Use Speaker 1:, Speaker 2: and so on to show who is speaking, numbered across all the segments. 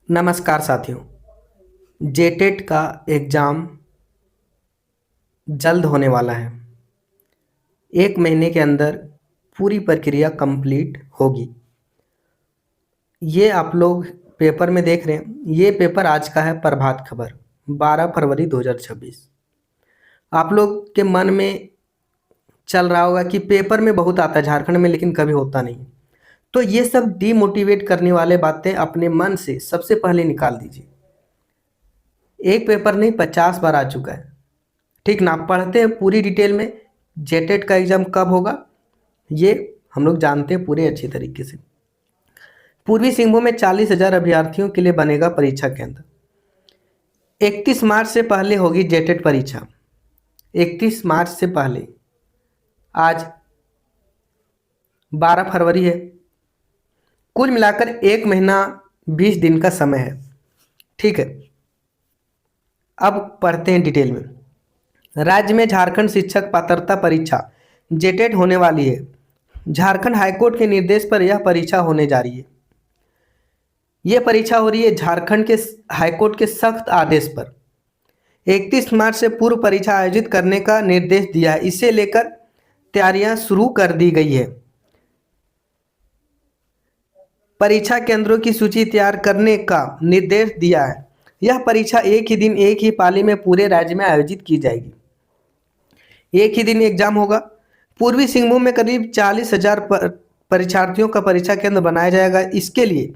Speaker 1: नमस्कार साथियों। जेटेट का एग्ज़ाम जल्द होने वाला है। 1 महीने के अंदर पूरी प्रक्रिया कंप्लीट होगी। ये आप लोग पेपर में देख रहे हैं। ये पेपर आज का है प्रभात खबर 12 फरवरी 2026। आप लोग के मन में चल रहा होगा कि पेपर में बहुत आता है झारखंड में, लेकिन कभी होता नहीं। तो ये सब डीमोटिवेट करने वाले बातें अपने मन से सबसे पहले निकाल दीजिए। एक पेपर नहीं 50 बार आ चुका है। ठीक ना, पढ़ते हैं पूरी डिटेल में। जेटेट का एग्ज़ाम कब होगा ये हम लोग जानते हैं पूरे अच्छी तरीके से। पूर्वी सिंहभूम में 40,000 अभ्यर्थियों के लिए बनेगा परीक्षा केंद्र। 31 मार्च से पहले होगी जेटेट परीक्षा। 31 मार्च से पहले। आज 12 फरवरी है। कुल मिलाकर 1 महीना 20 दिन का समय है। ठीक है, अब पढ़ते हैं डिटेल में। राज्य में झारखंड शिक्षक पात्रता परीक्षा जेटेट होने वाली है। झारखंड हाईकोर्ट के निर्देश पर यह परीक्षा होने जा रही है। यह परीक्षा हो रही है झारखंड के हाईकोर्ट के सख्त आदेश पर। 31 मार्च से पूर्व परीक्षा आयोजित करने का निर्देश दिया है। इसे लेकर तैयारियां शुरू कर दी गई है। परीक्षा केंद्रों की सूची तैयार करने का निर्देश दिया है। यह परीक्षा एक ही दिन एक ही पाली में पूरे राज्य में आयोजित की जाएगी। एक ही दिन एग्जाम होगा। पूर्वी सिंहभूम में करीब 40,000 परीक्षार्थियों का परीक्षा केंद्र बनाया जाएगा। इसके लिए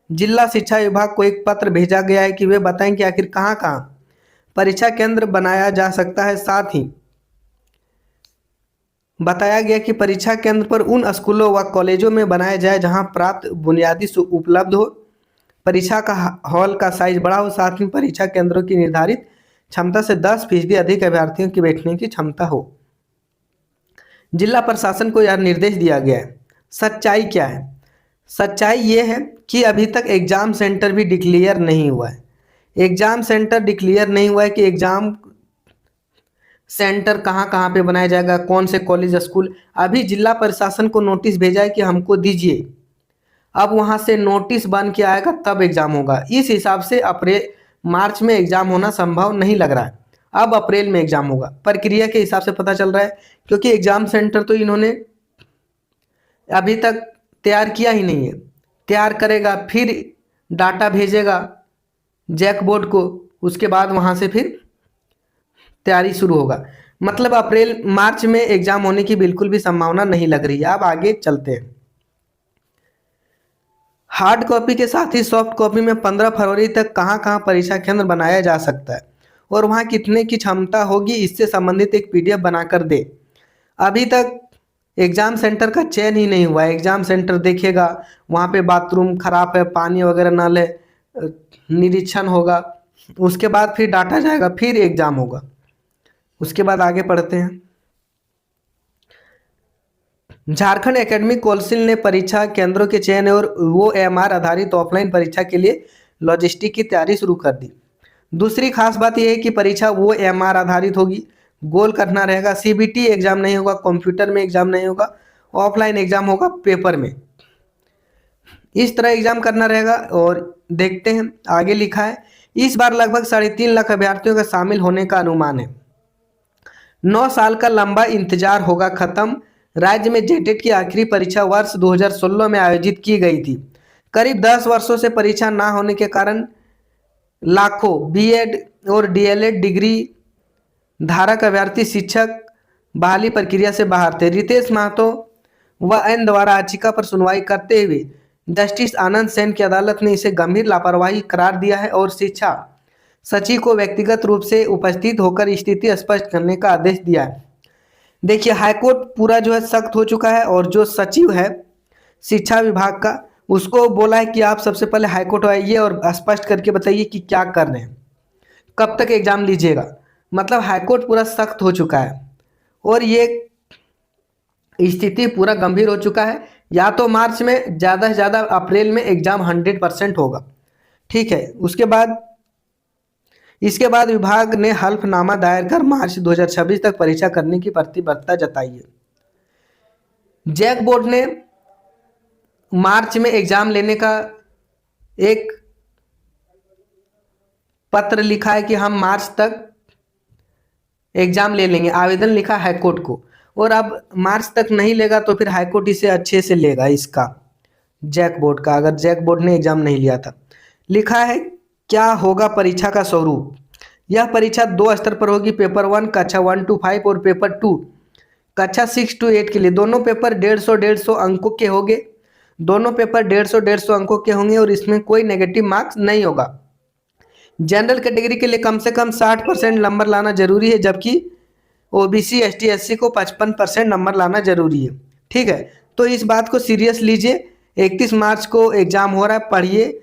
Speaker 1: जिला शिक्षा विभाग को एक पत्र भेजा गया है कि वे बताएं कि आखिर कहाँ कहाँ परीक्षा केंद्र बनाया जा सकता है। साथ ही बताया गया कि परीक्षा केंद्र पर उन स्कूलों व कॉलेजों में बनाया जाए जहां प्राप्त बुनियादी उपलब्ध हो, परीक्षा का हॉल का साइज बड़ा हो, साथ ही परीक्षा केंद्रों की निर्धारित क्षमता से 10% अधिक अभ्यर्थियों की बैठने की क्षमता हो। जिला प्रशासन को यह निर्देश दिया गया है। सच्चाई क्या है? सच्चाई ये है कि अभी तक एग्जाम सेंटर भी डिक्लेयर नहीं हुआ है। एग्जाम सेंटर डिक्लेयर नहीं हुआ है कि एग्जाम सेंटर कहाँ कहाँ पे बनाया जाएगा, कौन से कॉलेज स्कूल। अभी जिला प्रशासन को नोटिस भेजा है कि हमको दीजिए। अब वहाँ से नोटिस बन के आएगा तब एग्जाम होगा। इस हिसाब से अप्रैल मार्च में एग्जाम होना संभव नहीं लग रहा है। अब अप्रैल में एग्जाम होगा, प्रक्रिया के हिसाब से पता चल रहा है, क्योंकि एग्जाम सेंटर तो इन्होंने अभी तक तैयार किया ही नहीं है। तैयार करेगा, फिर डाटा भेजेगा जैक बोर्ड को, उसके बाद वहाँ से फिर तैयारी शुरू होगा। मतलब अप्रैल मार्च में एग्जाम होने की बिल्कुल भी संभावना नहीं लग रही है। अब आगे चलते हैं। हार्ड कॉपी के साथ ही सॉफ्ट कॉपी में 15 फरवरी तक कहां कहां परीक्षा केंद्र बनाया जा सकता है और वहां कितने की क्षमता होगी, इससे संबंधित एक पीडीएफ बनाकर दे। अभी तक एग्जाम सेंटर का चयन ही नहीं हुआ है। एग्जाम सेंटर देखेगा, वहां पे बाथरूम खराब है, पानी वगैरह नल है, निरीक्षण होगा, उसके बाद फिर डाटा जाएगा, फिर एग्जाम होगा। उसके बाद आगे पढ़ते हैं। झारखंड एकेडमिक काउंसिल ने परीक्षा केंद्रों के चयन और वो एमआर आधारित ऑफलाइन परीक्षा के लिए लॉजिस्टिक की तैयारी शुरू कर दी। दूसरी खास बात यह है कि परीक्षा वो एमआर आधारित होगी। गोल करना रहेगा, सीबीटी एग्जाम नहीं होगा, कंप्यूटर में एग्जाम नहीं होगा, ऑफलाइन एग्जाम होगा पेपर में। इस तरह एग्जाम करना रहेगा। और देखते हैं आगे लिखा है, इस बार लगभग 3.5 लाख अभ्यर्थियों का शामिल होने का अनुमान है। 9 साल का लंबा इंतजार होगा खत्म। राज्य में जेटेट की आखिरी परीक्षा वर्ष 2016 में आयोजित की गई थी। करीब 10 वर्षों से परीक्षा ना होने के कारण लाखों बीएड और डीएलएड डिग्री धारक अभ्यर्थी शिक्षक बहाली प्रक्रिया से बाहर थे। रितेश महतो व एन द्वारा याचिका पर सुनवाई करते हुए जस्टिस आनंद सेन की अदालत ने इसे गंभीर लापरवाही करार दिया है और शिक्षा सचिव को व्यक्तिगत रूप से उपस्थित होकर स्थिति स्पष्ट करने का आदेश दिया है। देखिए, हाईकोर्ट पूरा जो है सख्त हो चुका है और जो सचिव है शिक्षा विभाग का, उसको बोला है कि आप सबसे पहले हाईकोर्ट आइए और स्पष्ट करके बताइए कि क्या कर रहे हैं, कब तक एग्जाम लीजिएगा। मतलब हाईकोर्ट पूरा सख्त हो चुका है और ये स्थिति पूरा गंभीर हो चुका है। या तो मार्च में, ज़्यादा से ज़्यादा अप्रैल में एग्जाम 100% होगा। ठीक है, इसके बाद विभाग ने हल्फनामा दायर कर मार्च 2026 तक परीक्षा करने की प्रतिबद्धता जताई है। जैक बोर्ड ने मार्च में एग्जाम लेने का एक पत्र लिखा है कि हम मार्च तक एग्जाम ले लेंगे, आवेदन लिखा हाईकोर्ट को, और अब मार्च तक नहीं लेगा तो फिर हाईकोर्ट इसे अच्छे से लेगा, इसका जैक बोर्ड का, अगर जैक बोर्ड ने एग्जाम नहीं लिया था। लिखा है क्या होगा परीक्षा का स्वरूप। यह परीक्षा 2 स्तर पर होगी, पेपर 1 कक्षा 1 to 5 और पेपर 2 कक्षा 6 to 8 के लिए। दोनों पेपर 150 अंकों के होंगे, दोनों पेपर 150 अंकों के होंगे और इसमें कोई नेगेटिव मार्क्स नहीं होगा। जनरल कैटेगरी के लिए कम से कम 60% नंबर लाना जरूरी है, जबकि ओबीसी एसटी एससी को 55% नंबर लाना जरूरी है। ठीक है, तो इस बात को सीरियस लीजिए। 31 मार्च को एग्जाम हो रहा है, पढ़िए,